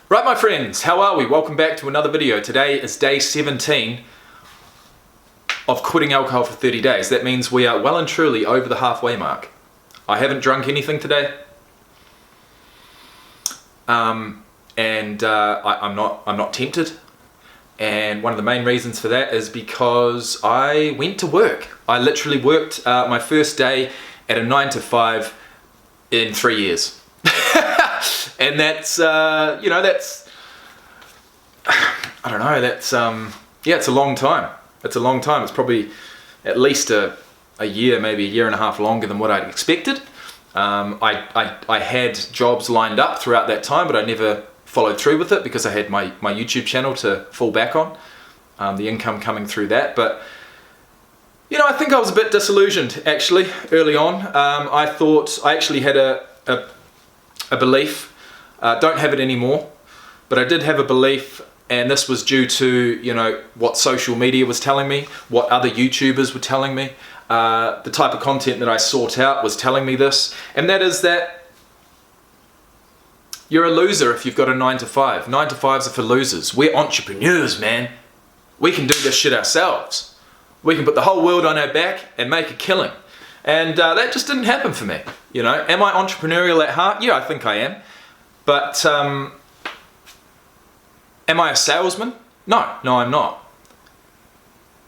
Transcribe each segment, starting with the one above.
Right, my friends, how are we? Welcome back to another video. Today is day 17 of quitting alcohol for 30 days. That means we are well and truly over the halfway mark. I haven't drunk anything today. I'm not tempted. And one of the main reasons for that is because I went to work. I literally worked my first day at a 9 to 5 in 3 years. And that's, I don't know, that's, it's a long time. It's a long time. It's probably at least a year, maybe a year and a half longer than what I'd expected. I had jobs lined up throughout that time, but I never followed through with it because I had my YouTube channel to fall back on, the income coming through that. But, I think I was a bit disillusioned, actually, early on. I thought I actually had a belief. Don't have it anymore, but I did have a belief, and this was due to, what social media was telling me, what other YouTubers were telling me, the type of content that I sought out was telling me this, and that is that you're a loser if you've got a 9 to 5. 9 to 5s are for losers. We're entrepreneurs, man. We can do this shit ourselves. We can put the whole world on our back and make a killing. And that just didn't happen for me. Am I entrepreneurial at heart? Yeah, I think I am. But am I a salesman? No, I'm not.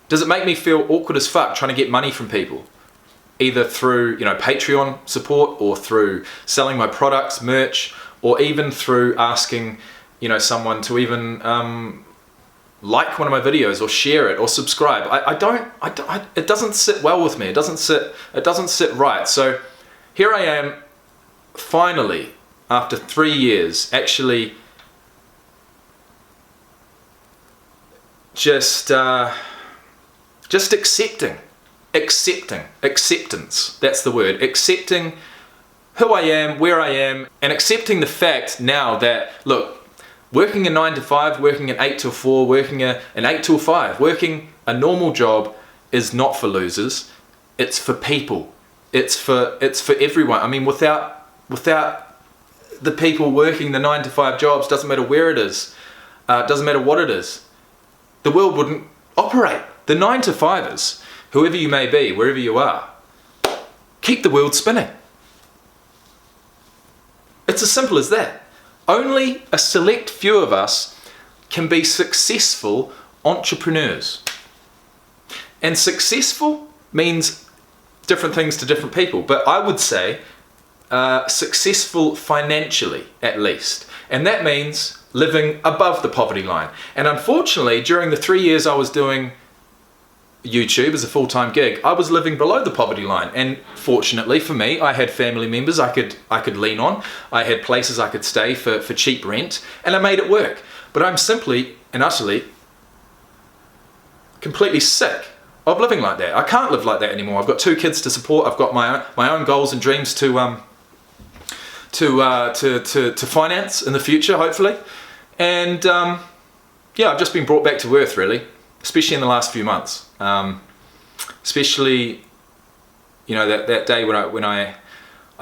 Does it make me feel awkward as fuck trying to get money from people? Either through, Patreon support, or through selling my products, merch, or even through asking, someone to even like one of my videos, or share it, or subscribe. It doesn't sit well with me. It doesn't sit right. So here I am, finally, after 3 years, actually just acceptance, that's the word, accepting who I am, where I am, and accepting the fact now that, look, working a 9 to 5, working an 8 till 4, working an 8 till 5, working a normal job is not for losers, it's for people, it's for everyone. I mean, without the people working the 9 to 5 jobs, doesn't matter where it is, doesn't matter what it is, the world wouldn't operate. The 9 to 5ers, whoever you may be, wherever you are, keep the world spinning. It's as simple as that. Only a select few of us can be successful entrepreneurs. And successful means different things to different people, but I would say successful financially, at least. And that means living above the poverty line. And unfortunately, during the 3 years I was doing YouTube as a full-time gig, I was living below the poverty line. And fortunately for me, I had family members I could lean on. I had places I could stay for cheap rent, and I made it work. But I'm simply and utterly completely sick of living like that. I can't live like that anymore. I've got 2 kids to support. I've got my own goals and dreams to finance in the future, hopefully. And I've just been brought back to earth, really, especially in the last few months. Especially, that day when I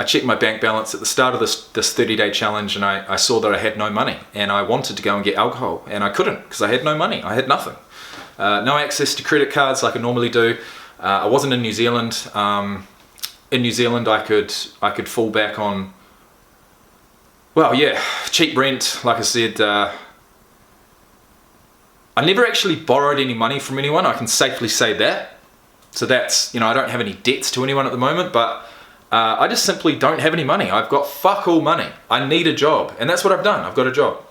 checked my bank balance at the start of this 30-day challenge, and I saw that I had no money, and I wanted to go and get alcohol, and I couldn't because I had no money. I had nothing. No access to credit cards like I normally do. I wasn't in New Zealand. In New Zealand, I could fall back on, cheap rent. Like I said, I never actually borrowed any money from anyone. I can safely say that. So that's, I don't have any debts to anyone at the moment, but I just simply don't have any money. I've got fuck all money. I need a job, and that's what I've done. I've got a job.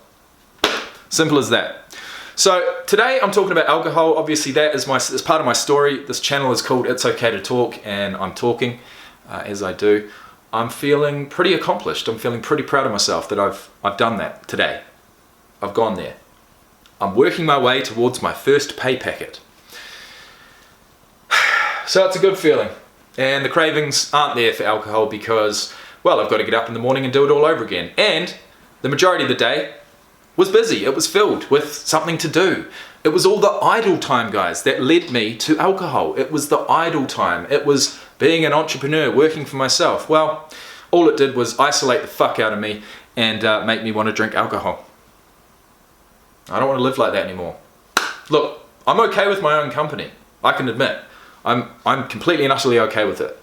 Simple as that. So today I'm talking about alcohol. Obviously that is part of my story. This channel is called It's Okay to Talk, and I'm talking as I do. I'm feeling pretty accomplished. I'm feeling pretty proud of myself that I've done that today. I've gone there. I'm working my way towards my first pay packet. So it's a good feeling. And the cravings aren't there for alcohol because, I've got to get up in the morning and do it all over again. And the majority of the day was busy. It was filled with something to do. It was all the idle time, guys, that led me to alcohol. It was the idle time. It was being an entrepreneur, working for myself. Well, all it did was isolate the fuck out of me and make me want to drink alcohol. I don't want to live like that anymore. Look, I'm okay with my own company. I can admit, I'm completely and utterly okay with it.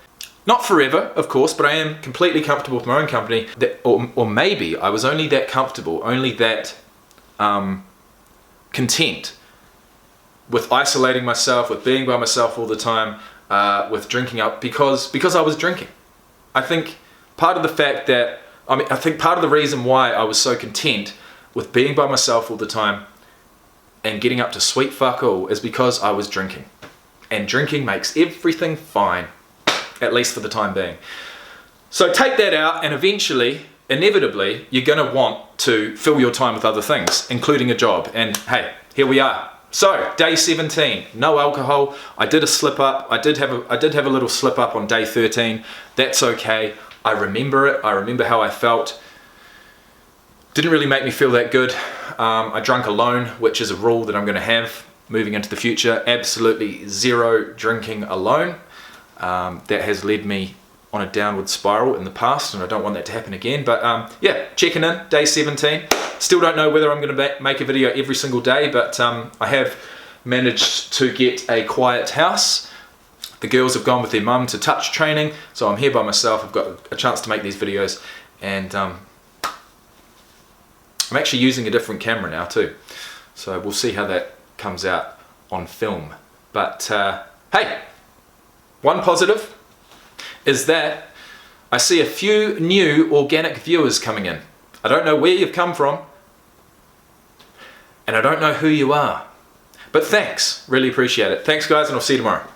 Not forever, of course, but I am completely comfortable with my own company. Or maybe I was only that comfortable, only that content with isolating myself, with being by myself all the time, with drinking up because I was drinking. I think part of the reason why I was so content with being by myself all the time and getting up to sweet fuck all is because I was drinking. And drinking makes everything fine, at least for the time being. So take that out, and eventually, inevitably, you're going to want to fill your time with other things, including a job. And hey, here we are. So day 17, no alcohol. I did a slip up. I did have a little slip up on day 13. That's okay. I remember it. I remember how I felt. Didn't really make me feel that good. I drank alone, which is a rule that I'm going to have moving into the future. Absolutely zero drinking alone. That has led me on a downward spiral in the past, and I don't want that to happen again. But yeah, checking in, day 17. Still don't know whether I'm going to make a video every single day, but I have managed to get a quiet house. The girls have gone with their mum to touch training, so I'm here by myself. I've got a chance to make these videos, and I'm actually using a different camera now too. So we'll see how that comes out on film. But hey, one positive is that I see a few new organic viewers coming in. I don't know where you've come from, and I don't know who you are. But thanks, really appreciate it. Thanks guys, and I'll see you tomorrow.